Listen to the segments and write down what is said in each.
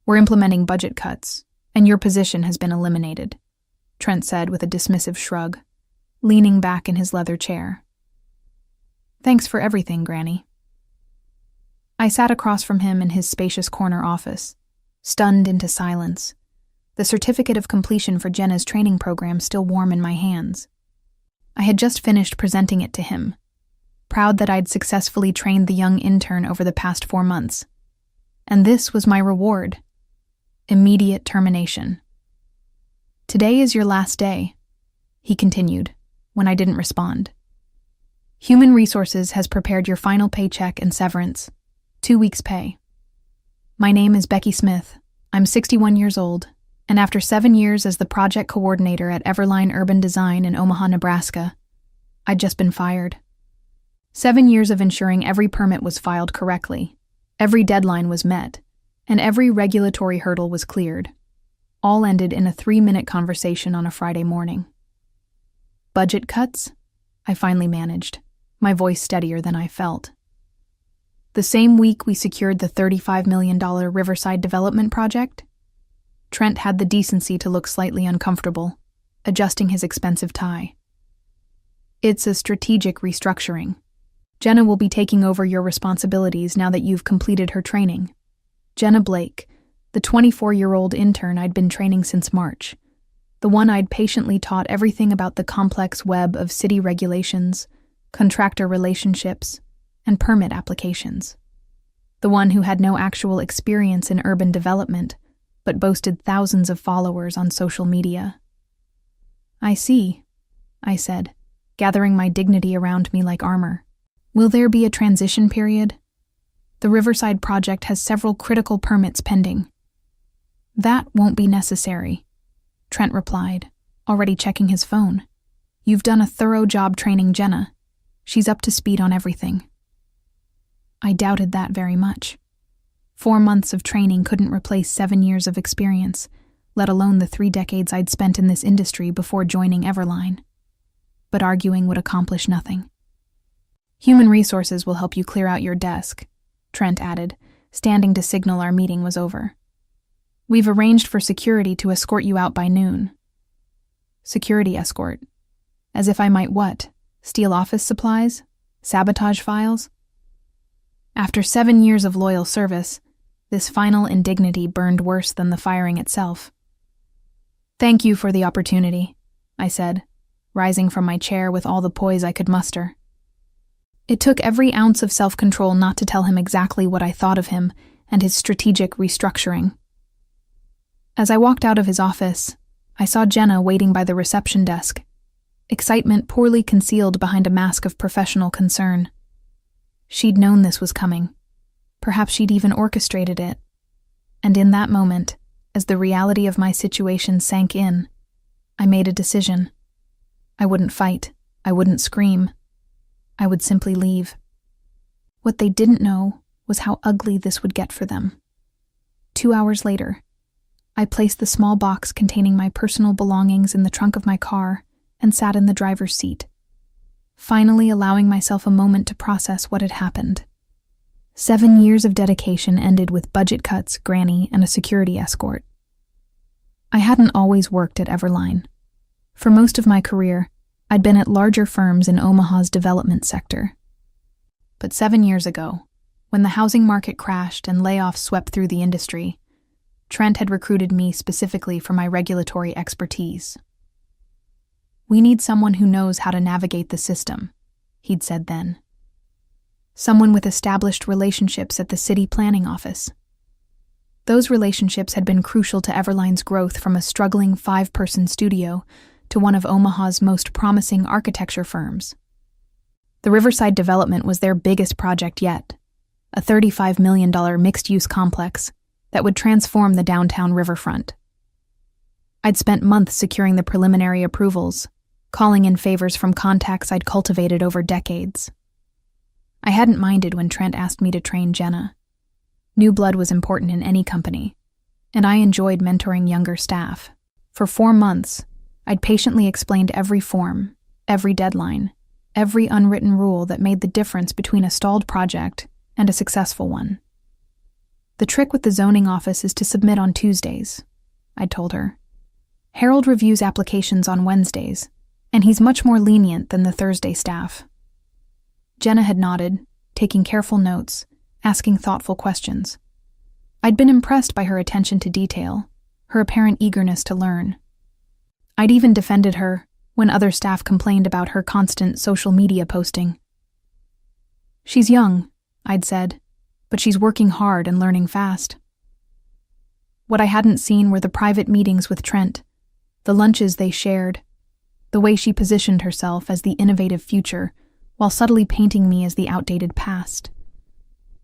We're implementing budget cuts, and your position has been eliminated, Trent said with a dismissive shrug, leaning back in his leather chair. Thanks for everything, Granny. I sat across from him in his spacious corner office, stunned into silence, the certificate of completion for Jenna's training program still warm in my hands. I had just finished presenting it to him, proud that I'd successfully trained the young intern over the past 4 months. And this was my reward: immediate termination. Today is your last day, he continued, when I didn't respond. Human Resources has prepared your final paycheck and severance, 2 weeks' pay. My name is Becky Smith. I'm 61 years old, and after 7 years as the project coordinator at Everline Urban Design in Omaha, Nebraska, I'd just been fired. 7 years of ensuring every permit was filed correctly, every deadline was met, and every regulatory hurdle was cleared. All ended in a 3-minute conversation on a Friday morning. Budget cuts? I finally managed, my voice steadier than I felt. The same week we secured the $35 million Riverside development project, Trent had the decency to look slightly uncomfortable, adjusting his expensive tie. It's a strategic restructuring. Jenna will be taking over your responsibilities now that you've completed her training. Jenna Blake, the 24-year-old intern I'd been training since March, the one I'd patiently taught everything about the complex web of city regulations, contractor relationships, and permit applications. The one who had no actual experience in urban development, but boasted thousands of followers on social media. I see, I said, gathering my dignity around me like armor. Will there be a transition period? The Riverside project has several critical permits pending. That won't be necessary, Trent replied, already checking his phone. You've done a thorough job training Jenna. She's up to speed on everything. I doubted that very much. 4 months of training couldn't replace 7 years of experience, let alone the 3 decades I'd spent in this industry before joining Everline. But arguing would accomplish nothing. Human Resources will help you clear out your desk, Trent added, standing to signal our meeting was over. We've arranged for security to escort you out by noon. Security escort? As if I might what? Steal office supplies? Sabotage files? After 7 years of loyal service, this final indignity burned worse than the firing itself. Thank you for the opportunity, I said, rising from my chair with all the poise I could muster. It took every ounce of self-control not to tell him exactly what I thought of him and his strategic restructuring. As I walked out of his office, I saw Jenna waiting by the reception desk, excitement poorly concealed behind a mask of professional concern. She'd known this was coming. Perhaps she'd even orchestrated it. And in that moment, as the reality of my situation sank in, I made a decision. I wouldn't fight. I wouldn't scream. I would simply leave. What they didn't know was how ugly this would get for them. 2 hours later, I placed the small box containing my personal belongings in the trunk of my car and sat in the driver's seat, finally allowing myself a moment to process what had happened. 7 years of dedication ended with budget cuts, Granny, and a security escort. I hadn't always worked at Everline. For most of my career, I'd been at larger firms in Omaha's development sector. But 7 years ago, when the housing market crashed and layoffs swept through the industry, Trent had recruited me specifically for my regulatory expertise. We need someone who knows how to navigate the system, he'd said then. Someone with established relationships at the city planning office. Those relationships had been crucial to Everline's growth from a struggling 5-person studio to one of Omaha's most promising architecture firms. The Riverside development was their biggest project yet, a $35 million mixed-use complex that would transform the downtown riverfront. I'd spent months securing the preliminary approvals, calling in favors from contacts I'd cultivated over decades. I hadn't minded when Trent asked me to train Jenna. New blood was important in any company, and I enjoyed mentoring younger staff. For 4 months, I'd patiently explained every form, every deadline, every unwritten rule that made the difference between a stalled project and a successful one. The trick with the zoning office is to submit on Tuesdays, I'd told her. Harold reviews applications on Wednesdays, and he's much more lenient than the Thursday staff. Jenna had nodded, taking careful notes, asking thoughtful questions. I'd been impressed by her attention to detail, her apparent eagerness to learn. I'd even defended her when other staff complained about her constant social media posting. She's young, I'd said, but she's working hard and learning fast. What I hadn't seen were the private meetings with Trent, the lunches they shared, the way she positioned herself as the innovative future while subtly painting me as the outdated past.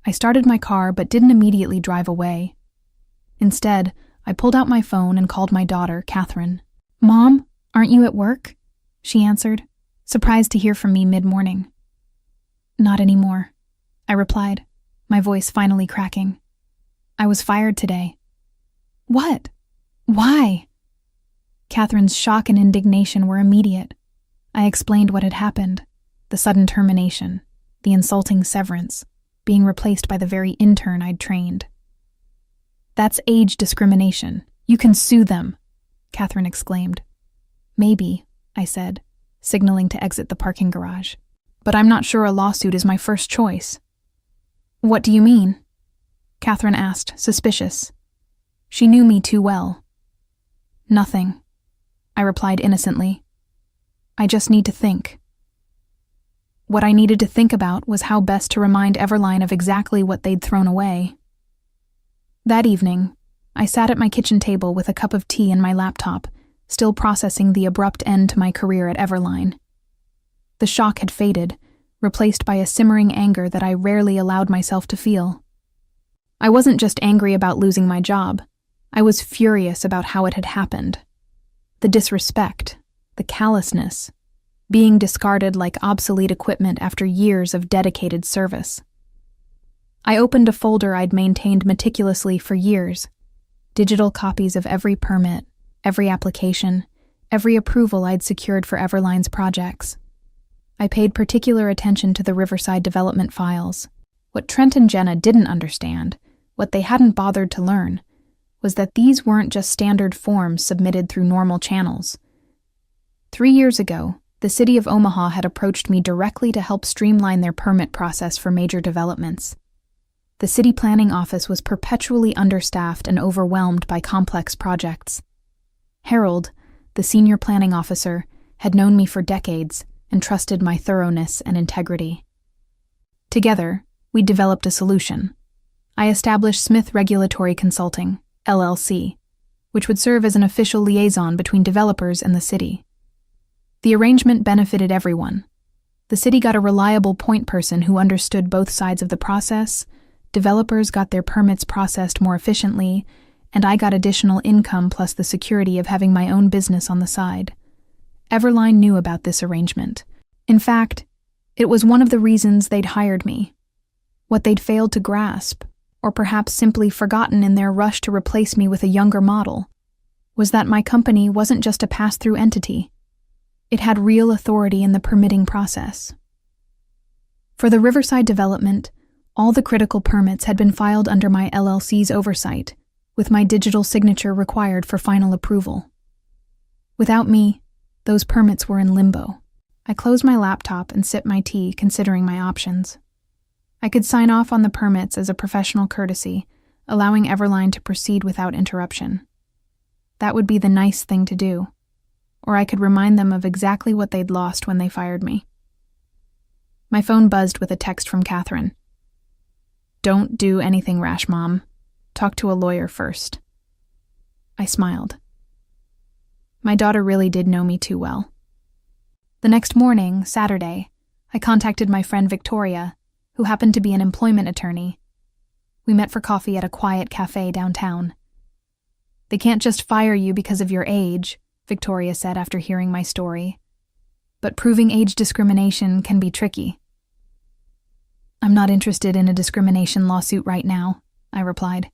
I started my car but didn't immediately drive away. Instead, I pulled out my phone and called my daughter, Catherine. "Mom, aren't you at work?" she answered, surprised to hear from me mid-morning. "Not anymore," I replied, my voice finally cracking. "I was fired today." "What? Why?" Catherine's shock and indignation were immediate. I explained what had happened, the sudden termination, the insulting severance, being replaced by the very intern I'd trained. "That's age discrimination. You can sue them," Catherine exclaimed. "Maybe," I said, signaling to exit the parking garage. "But I'm not sure a lawsuit is my first choice." "What do you mean?" Catherine asked, suspicious. She knew me too well. "Nothing," I replied innocently. "I just need to think." What I needed to think about was how best to remind Everline of exactly what they'd thrown away. That evening, I sat at my kitchen table with a cup of tea and my laptop, still processing the abrupt end to my career at Everline. The shock had faded, replaced by a simmering anger that I rarely allowed myself to feel. I wasn't just angry about losing my job. I was furious about how it had happened. The disrespect, the callousness, being discarded like obsolete equipment after years of dedicated service. I opened a folder I'd maintained meticulously for years, digital copies of every permit, every application, every approval I'd secured for Everline's projects. I paid particular attention to the Riverside development files. What Trent and Jenna didn't understand, what they hadn't bothered to learn, was that these weren't just standard forms submitted through normal channels. 3 years ago, the city of Omaha had approached me directly to help streamline their permit process for major developments. The city planning office was perpetually understaffed and overwhelmed by complex projects. Harold, the senior planning officer, had known me for decades and trusted my thoroughness and integrity. Together, we developed a solution. I established Smith Regulatory Consulting, LLC, which would serve as an official liaison between developers and the city. The arrangement benefited everyone. The city got a reliable point person who understood both sides of the process, developers got their permits processed more efficiently, and I got additional income plus the security of having my own business on the side. Everline knew about this arrangement. In fact, it was one of the reasons they'd hired me. What they'd failed to grasp, or perhaps simply forgotten in their rush to replace me with a younger model, was that my company wasn't just a pass-through entity. It had real authority in the permitting process. For the Riverside development, all the critical permits had been filed under my LLC's oversight, with my digital signature required for final approval. Without me, those permits were in limbo. I closed my laptop and sipped my tea, considering my options. I could sign off on the permits as a professional courtesy, allowing Everline to proceed without interruption. That would be the nice thing to do, or I could remind them of exactly what they'd lost when they fired me. My phone buzzed with a text from Catherine. "Don't do anything rash, Mom. Talk to a lawyer first." I smiled. My daughter really did know me too well. The next morning, Saturday, I contacted my friend Victoria, who happened to be an employment attorney. We met for coffee at a quiet cafe downtown. "They can't just fire you because of your age," Victoria said after hearing my story. "But proving age discrimination can be tricky." "I'm not interested in a discrimination lawsuit right now," I replied.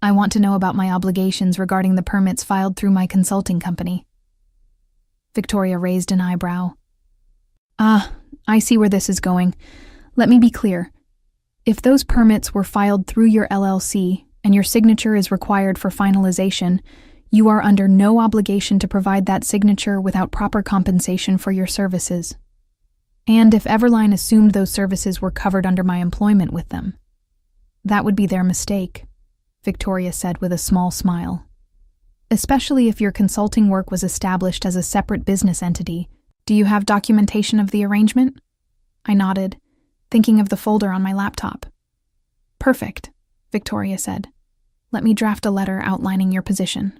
"I want to know about my obligations regarding the permits filed through my consulting company." Victoria raised an eyebrow. "I see where this is going. Let me be clear. If those permits were filed through your LLC and your signature is required for finalization, you are under no obligation to provide that signature without proper compensation for your services. And if Everline assumed those services were covered under my employment with them, that would be their mistake, Victoria said with a small smile. Especially if your consulting work was established as a separate business entity. Do you have documentation of the arrangement? I nodded, thinking of the folder on my laptop. Perfect, Victoria said. Let me draft a letter outlining your position.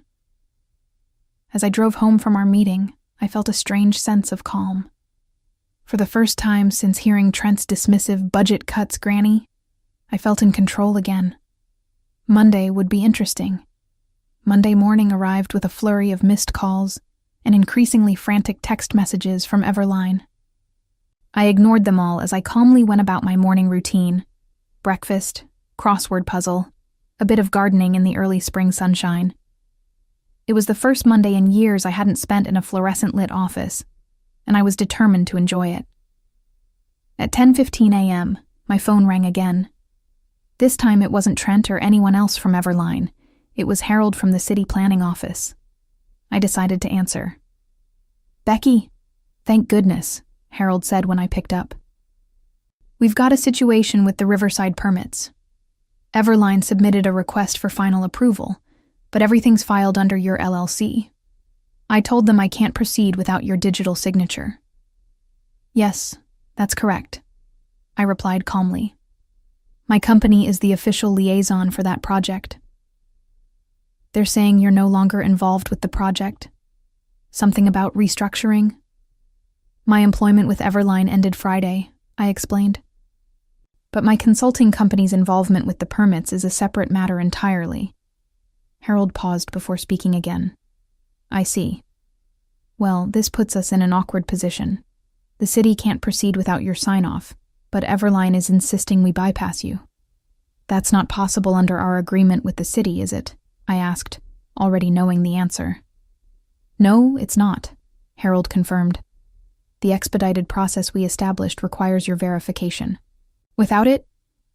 As I drove home from our meeting, I felt a strange sense of calm. For the first time since hearing Trent's dismissive budget cuts granny, I felt in control again. Monday would be interesting. Monday morning arrived with a flurry of missed calls and increasingly frantic text messages from Everline. I ignored them all as I calmly went about my morning routine: breakfast, crossword puzzle, a bit of gardening in the early spring sunshine. It was the first Monday in years I hadn't spent in a fluorescent-lit office, and I was determined to enjoy it. At 10:15 a.m., my phone rang again. This time it wasn't Trent or anyone else from Everline. It was Harold from the city planning office. I decided to answer. "Becky, thank goodness," Harold said when I picked up. "We've got a situation with the Riverside permits. Everline submitted a request for final approval, but everything's filed under your LLC. I told them I can't proceed without your digital signature." "Yes, that's correct," I replied calmly. "My company is the official liaison for that project." "They're saying you're no longer involved with the project? Something about restructuring?" "My employment with Everline ended Friday," I explained. "But my consulting company's involvement with the permits is a separate matter entirely." Harold paused before speaking again. "I see. Well, this puts us in an awkward position. The city can't proceed without your sign-off, but Everline is insisting we bypass you. That's not possible under our agreement with the city, is it?" I asked, already knowing the answer. "No, it's not," Harold confirmed. "The expedited process we established requires your verification. Without it,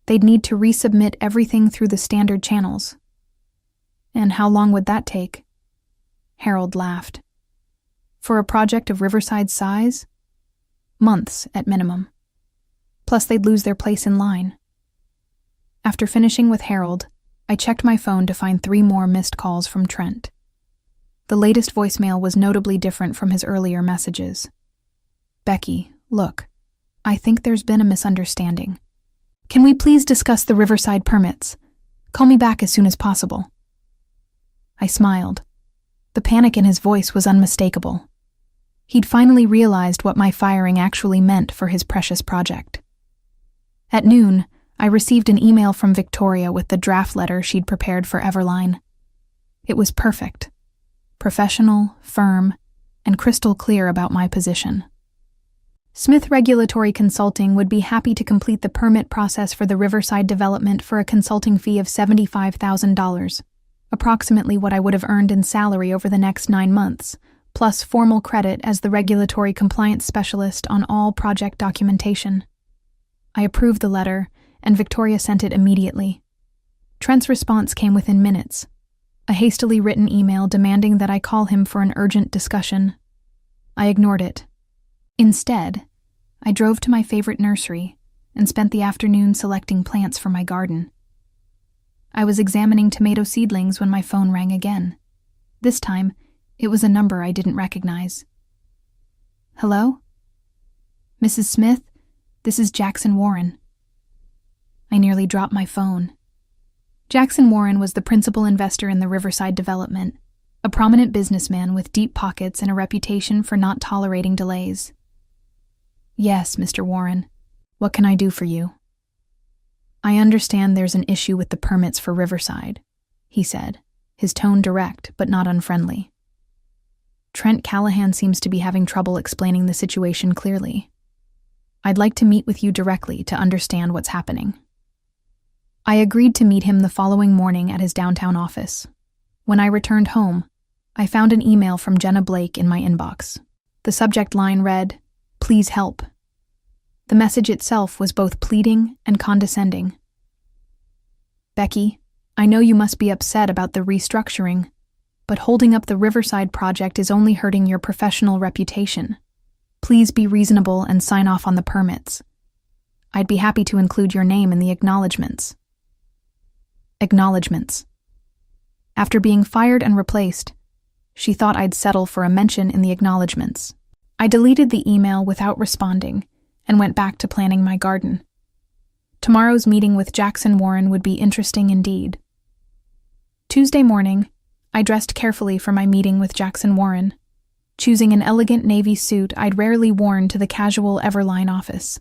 they'd need to resubmit everything through the standard channels." "And how long would that take?" Harold laughed. "For a project of Riverside's size? Months at minimum. Plus they'd lose their place in line." After finishing with Harold, I checked my phone to find 3 more missed calls from Trent. The latest voicemail was notably different from his earlier messages. "Becky, look, I think there's been a misunderstanding. Can we please discuss the Riverside permits? Call me back as soon as possible." I smiled. The panic in his voice was unmistakable. He'd finally realized what my firing actually meant for his precious project. At noon, I received an email from Victoria with the draft letter she'd prepared for Everline. It was perfect. Professional, firm, and crystal clear about my position. Smith Regulatory Consulting would be happy to complete the permit process for the Riverside development for a consulting fee of $75,000, approximately what I would have earned in salary over the next 9 months, plus formal credit as the regulatory compliance specialist on all project documentation. I approved the letter, and Victoria sent it immediately. Trent's response came within minutes, a hastily written email demanding that I call him for an urgent discussion. I ignored it. Instead, I drove to my favorite nursery and spent the afternoon selecting plants for my garden. I was examining tomato seedlings when my phone rang again. This time, it was a number I didn't recognize. "Hello? Mrs. Smith, this is Jackson Warren." I nearly dropped my phone. Jackson Warren was the principal investor in the Riverside development, a prominent businessman with deep pockets and a reputation for not tolerating delays. "Yes, Mr. Warren. What can I do for you?" "I understand there's an issue with the permits for Riverside," he said, his tone direct but not unfriendly. "Trent Callahan seems to be having trouble explaining the situation clearly. I'd like to meet with you directly to understand what's happening." I agreed to meet him the following morning at his downtown office. When I returned home, I found an email from Jenna Blake in my inbox. The subject line read, "Please help." The message itself was both pleading and condescending. "Becky, I know you must be upset about the restructuring, but holding up the Riverside project is only hurting your professional reputation. Please be reasonable and sign off on the permits. I'd be happy to include your name in the acknowledgments." Acknowledgments. After being fired and replaced, she thought I'd settle for a mention in the acknowledgments. I deleted the email without responding and went back to planning my garden. Tomorrow's meeting with Jackson Warren would be interesting indeed. Tuesday morning, I dressed carefully for my meeting with Jackson Warren, choosing an elegant navy suit I'd rarely worn to the casual Everline office.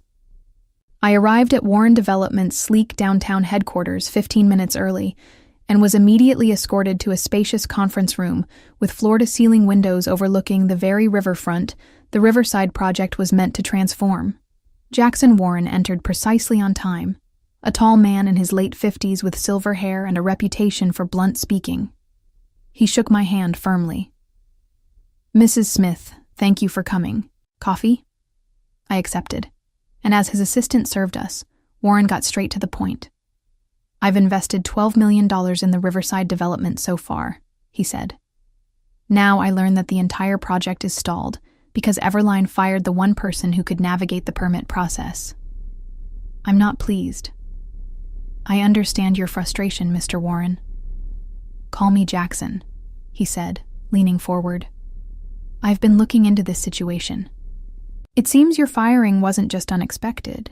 I arrived at Warren Development's sleek downtown headquarters 15 minutes early and was immediately escorted to a spacious conference room with floor-to-ceiling windows overlooking the very riverfront the Riverside project was meant to transform. Jackson Warren entered precisely on time, a tall man in his late 50s with silver hair and a reputation for blunt speaking. He shook my hand firmly. "Mrs. Smith, thank you for coming. Coffee?" I accepted, and as his assistant served us, Warren got straight to the point. "I've invested $12 million in the Riverside development so far," he said. "Now I learn that the entire project is stalled because Everline fired the one person who could navigate the permit process. I'm not pleased. I understand your frustration, Mr. Warren." "Call me Jackson," he said, leaning forward. "I've been looking into this situation. It seems your firing wasn't just unexpected.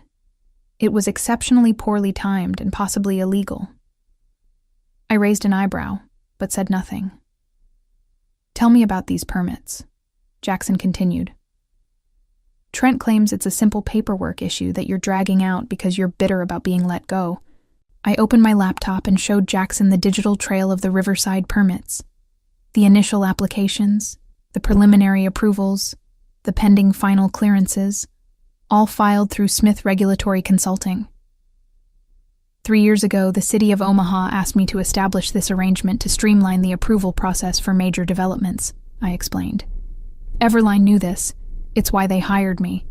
It was exceptionally poorly timed and possibly illegal." I raised an eyebrow, but said nothing. "Tell me about these permits," Jackson continued. "Trent claims it's a simple paperwork issue that you're dragging out because you're bitter about being let go." I opened my laptop and showed Jackson the digital trail of the Riverside permits. The initial applications, the preliminary approvals, the pending final clearances, all filed through Smith Regulatory Consulting. 3 years ago, the city of Omaha asked me to establish this arrangement to streamline the approval process for major developments, I explained. Everline knew this. It's why they hired me.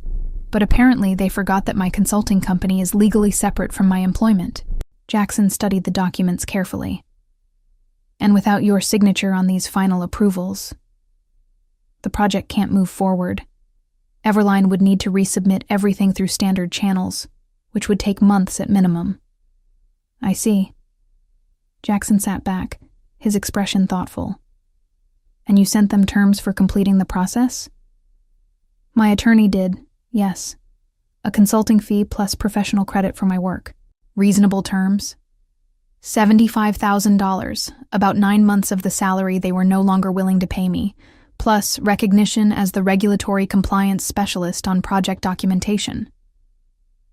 But apparently they forgot that my consulting company is legally separate from my employment. Jackson studied the documents carefully. "And without your signature on these final approvals, the project can't move forward. Everline would need to resubmit everything through standard channels, which would take months at minimum." "I see." Jackson sat back, his expression thoughtful. "And you sent them terms for completing the process?" "My attorney did, yes. A consulting fee plus professional credit for my work." "Reasonable terms?" $75,000, about 9 months of the salary they were no longer willing to pay me, plus recognition as the regulatory compliance specialist on project documentation.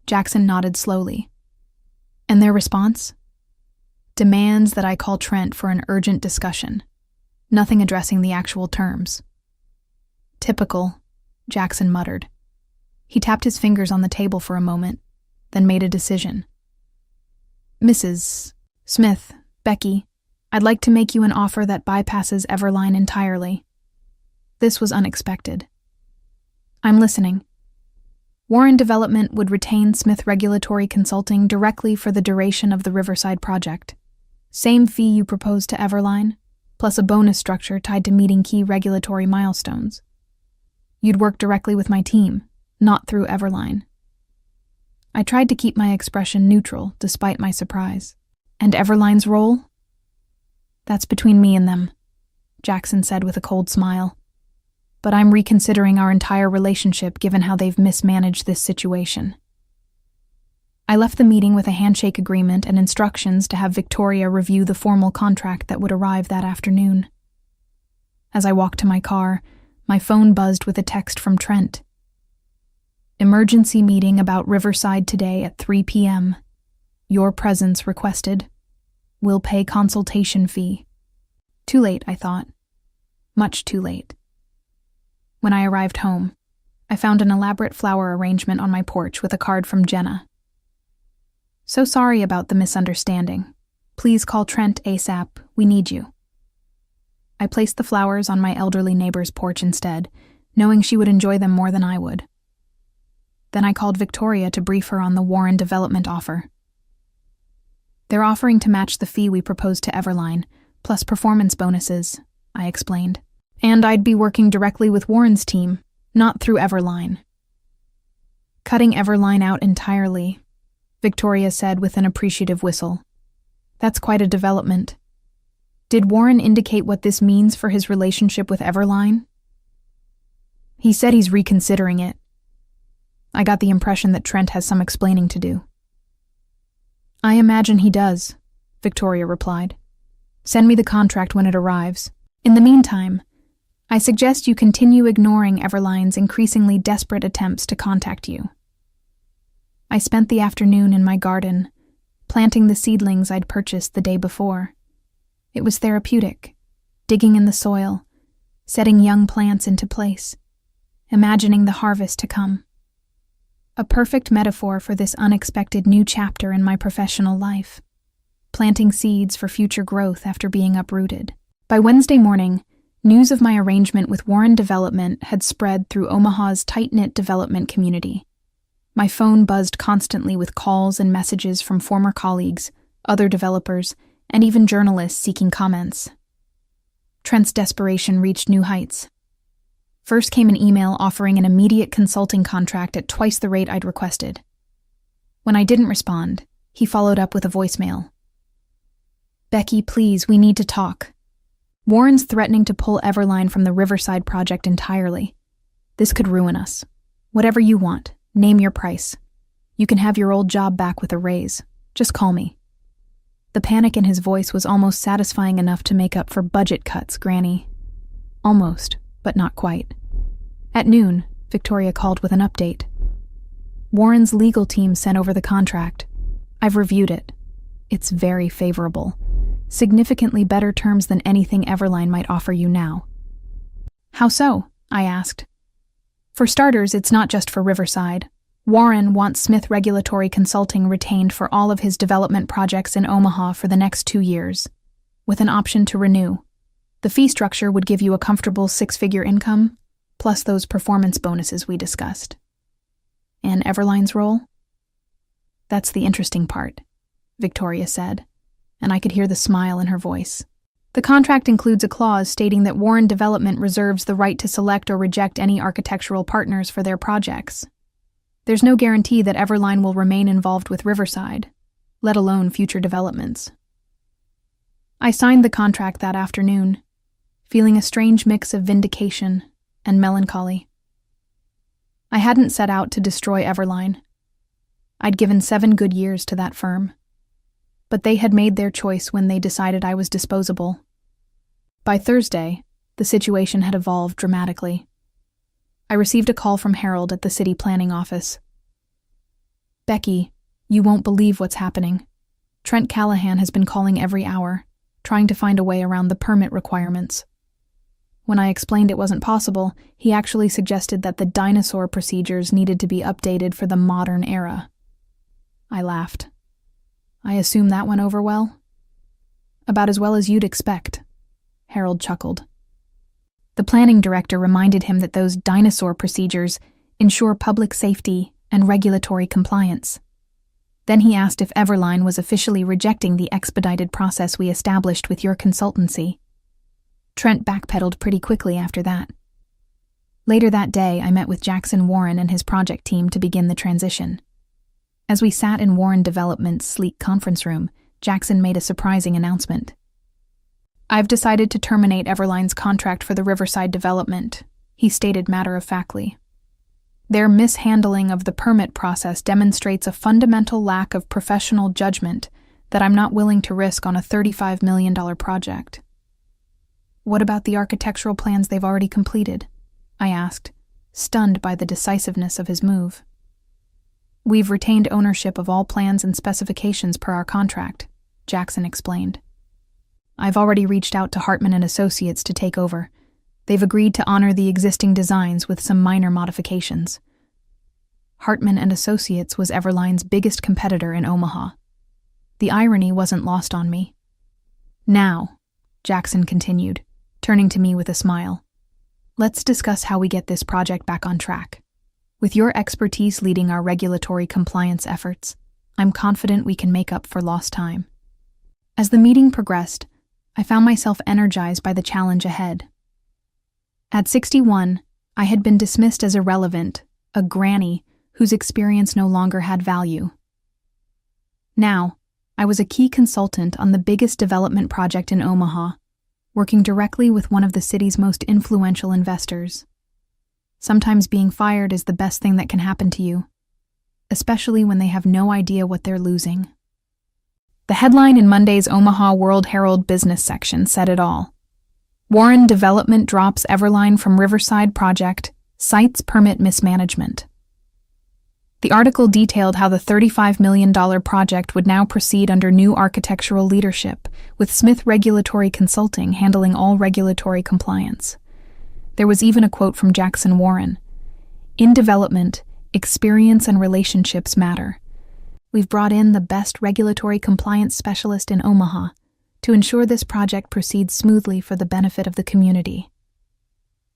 Jackson nodded slowly. "And their response?" "Demands that I call Trent for an urgent discussion. Nothing addressing the actual terms." "Typical," Jackson muttered. He tapped his fingers on the table for a moment, then made a decision. "Mrs. Smith, Becky, I'd like to make you an offer that bypasses Everline entirely. This was unexpected." "I'm listening." "Warren Development would retain Smith Regulatory Consulting directly for the duration of the Riverside project. Same fee you proposed to Everline, plus a bonus structure tied to meeting key regulatory milestones. You'd work directly with my team, not through Everline." I tried to keep my expression neutral despite my surprise. "And Everline's role?" "That's between me and them," Jackson said with a cold smile. "But I'm reconsidering our entire relationship given how they've mismanaged this situation." I left the meeting with a handshake agreement and instructions to have Victoria review the formal contract that would arrive that afternoon. As I walked to my car, my phone buzzed with a text from Trent. "Emergency meeting about Riverside today at 3 p.m. Your presence requested. Will pay consultation fee." Too late, I thought. Much too late. When I arrived home, I found an elaborate flower arrangement on my porch with a card from Jenna. "So sorry about the misunderstanding. Please call Trent ASAP. We need you." I placed the flowers on my elderly neighbor's porch instead, knowing she would enjoy them more than I would. Then I called Victoria to brief her on the Warren development offer. They're offering to match the fee we proposed to Everline, plus performance bonuses, I explained. And I'd be working directly with Warren's team, not through Everline. Cutting Everline out entirely, Victoria said with an appreciative whistle. That's quite a development. Did Warren indicate what this means for his relationship with Everline? He said he's reconsidering it. I got the impression that Trent has some explaining to do. I imagine he does, Victoria replied. Send me the contract when it arrives. In the meantime, I suggest you continue ignoring Everline's increasingly desperate attempts to contact you. I spent the afternoon in my garden, planting the seedlings I'd purchased the day before. It was therapeutic, digging in the soil, setting young plants into place, imagining the harvest to come. A perfect metaphor for this unexpected new chapter in my professional life, planting seeds for future growth after being uprooted. By Wednesday morning, news of my arrangement with Warren Development had spread through Omaha's tight-knit development community. My phone buzzed constantly with calls and messages from former colleagues, other developers, and even journalists seeking comments. Trent's desperation reached new heights. First came an email offering an immediate consulting contract at twice the rate I'd requested. When I didn't respond, he followed up with a voicemail. Becky, please, we need to talk. Warren's threatening to pull Everline from the Riverside project entirely. This could ruin us. Whatever you want, name your price. You can have your old job back with a raise. Just call me. The panic in his voice was almost satisfying enough to make up for budget cuts, Granny. Almost, but not quite. At noon, Victoria called with an update. Warren's legal team sent over the contract. I've reviewed it. It's very favorable. Significantly better terms than anything Everline might offer you now. How so? I asked. For starters, it's not just for Riverside. Warren wants Smith Regulatory Consulting retained for all of his development projects in Omaha for the next 2 years, with an option to renew. The fee structure would give you a comfortable 6-figure income, plus those performance bonuses we discussed. And Everline's role? That's the interesting part, Victoria said, and I could hear the smile in her voice. The contract includes a clause stating that Warren Development reserves the right to select or reject any architectural partners for their projects. There's no guarantee that Everline will remain involved with Riverside, let alone future developments. I signed the contract that afternoon, feeling a strange mix of vindication and melancholy. I hadn't set out to destroy Everline. I'd given 7 good years to that firm. But they had made their choice when they decided I was disposable. By Thursday, the situation had evolved dramatically. I received a call from Harold at the city planning office. Becky, you won't believe what's happening. Trent Callahan has been calling every hour, trying to find a way around the permit requirements. When I explained it wasn't possible, he actually suggested that the dinosaur procedures needed to be updated for the modern era. I laughed. I assume that went over well? About as well as you'd expect, Harold chuckled. The planning director reminded him that those dinosaur procedures ensure public safety and regulatory compliance. Then he asked if Everline was officially rejecting the expedited process we established with your consultancy. Trent backpedaled pretty quickly after that. Later that day, I met with Jackson Warren and his project team to begin the transition. As we sat in Warren Development's sleek conference room, Jackson made a surprising announcement. I've decided to terminate Everline's contract for the Riverside development, he stated matter-of-factly. Their mishandling of the permit process demonstrates a fundamental lack of professional judgment that I'm not willing to risk on a $35 million project. What about the architectural plans they've already completed? I asked, stunned by the decisiveness of his move. We've retained ownership of all plans and specifications per our contract, Jackson explained. I've already reached out to Hartman and Associates to take over. They've agreed to honor the existing designs with some minor modifications. Hartman and Associates was Everline's biggest competitor in Omaha. The irony wasn't lost on me. Now, Jackson continued, turning to me with a smile, let's discuss how we get this project back on track. With your expertise leading our regulatory compliance efforts, I'm confident we can make up for lost time. As the meeting progressed, I found myself energized by the challenge ahead. At 61, I had been dismissed as irrelevant, a granny whose experience no longer had value. Now, I was a key consultant on the biggest development project in Omaha, working directly with one of the city's most influential investors. Sometimes being fired is the best thing that can happen to you, especially when they have no idea what they're losing. The headline in Monday's Omaha World Herald business section said it all. Warren Development drops Everline from Riverside project, cites permit mismanagement. The article detailed how the $35 million project would now proceed under new architectural leadership, with Smith Regulatory Consulting handling all regulatory compliance. There was even a quote from Jackson Warren. In development, experience and relationships matter. We've brought in the best regulatory compliance specialist in Omaha to ensure this project proceeds smoothly for the benefit of the community.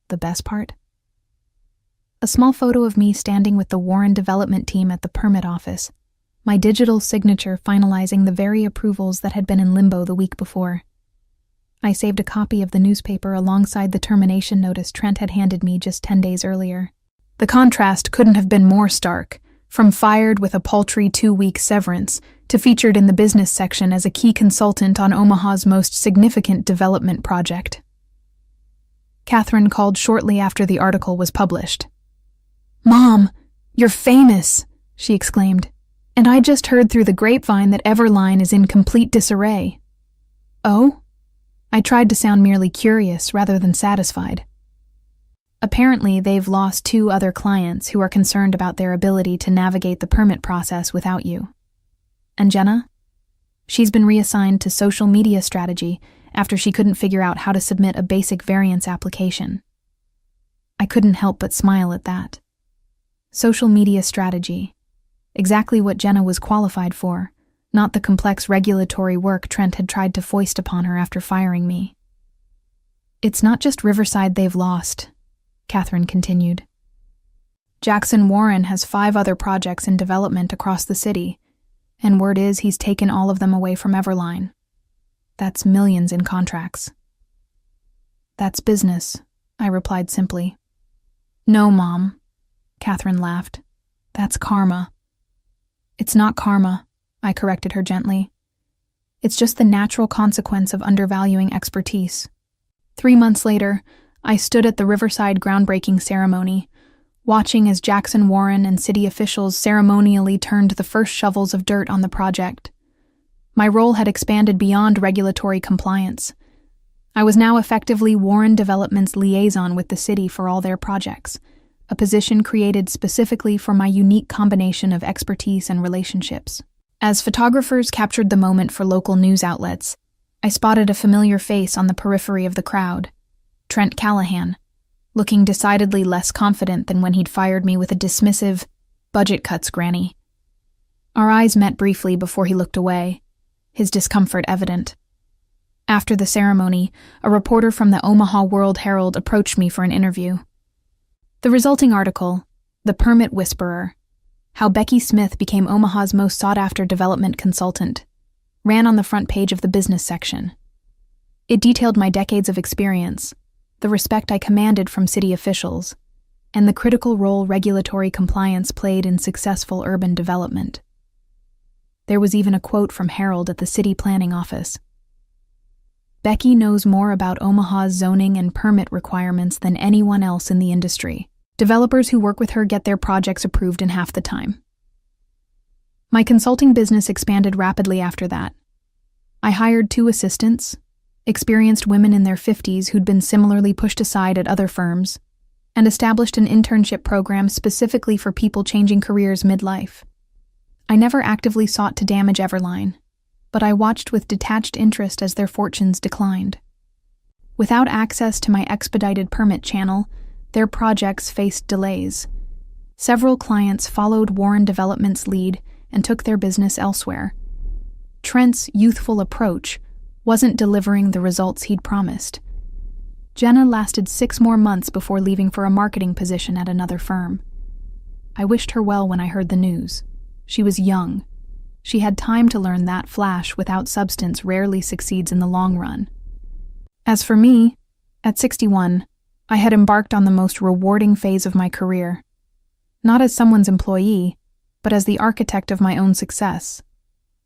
The best part? A small photo of me standing with the Warren development team at the permit office, my digital signature finalizing the very approvals that had been in limbo the week before. I saved a copy of the newspaper alongside the termination notice Trent had handed me just 10 days earlier. The contrast couldn't have been more stark, from fired with a paltry 2-week severance to featured in the business section as a key consultant on Omaha's most significant development project. Catherine called shortly after the article was published. "Mom, you're famous," she exclaimed, "and I just heard through the grapevine that Everline is in complete disarray." "Oh?" I tried to sound merely curious rather than satisfied. Apparently, they've lost 2 other clients who are concerned about their ability to navigate the permit process without you. And Jenna? She's been reassigned to social media strategy after she couldn't figure out how to submit a basic variance application. I couldn't help but smile at that. Social media strategy. Exactly what Jenna was qualified for, not the complex regulatory work Trent had tried to foist upon her after firing me. "It's not just Riverside they've lost," Catherine continued. "Jackson Warren has 5 other projects in development across the city, and word is he's taken all of them away from Everline. That's millions in contracts." "That's business," I replied simply. "No, Mom," Catherine laughed. "That's karma." "It's not karma," I corrected her gently. "It's just the natural consequence of undervaluing expertise." 3 months later, I stood at the Riverside groundbreaking ceremony, watching as Jackson Warren and city officials ceremonially turned the first shovels of dirt on the project. My role had expanded beyond regulatory compliance. I was now effectively Warren Development's liaison with the city for all their projects, a position created specifically for my unique combination of expertise and relationships. As photographers captured the moment for local news outlets, I spotted a familiar face on the periphery of the crowd, Trent Callahan, looking decidedly less confident than when he'd fired me with a dismissive, "Budget cuts, Granny." Our eyes met briefly before he looked away, his discomfort evident. After the ceremony, a reporter from the Omaha World Herald approached me for an interview. The resulting article, "The Permit Whisperer: How Becky Smith Became Omaha's Most Sought-After Development Consultant," ran on the front page of the business section. It detailed my decades of experience, the respect I commanded from city officials, and the critical role regulatory compliance played in successful urban development. There was even a quote from Harold at the city planning office. "Becky knows more about Omaha's zoning and permit requirements than anyone else in the industry. Developers who work with her get their projects approved in half the time." My consulting business expanded rapidly after that. I hired 2 assistants, experienced women in their 50s who'd been similarly pushed aside at other firms, and established an internship program specifically for people changing careers midlife. I never actively sought to damage Everline, but I watched with detached interest as their fortunes declined. Without access to my expedited permit channel, their projects faced delays. Several clients followed Warren Development's lead and took their business elsewhere. Trent's youthful approach wasn't delivering the results he'd promised. Jenna lasted 6 more months before leaving for a marketing position at another firm. I wished her well when I heard the news. She was young. She had time to learn that flash without substance rarely succeeds in the long run. As for me, at 61, I had embarked on the most rewarding phase of my career. Not as someone's employee, but as the architect of my own success,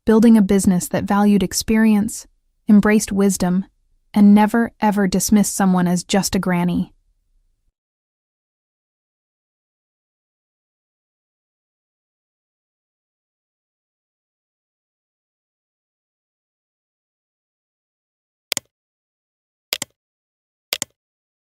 building a business that valued experience, embraced wisdom, and never ever dismissed someone as just a granny.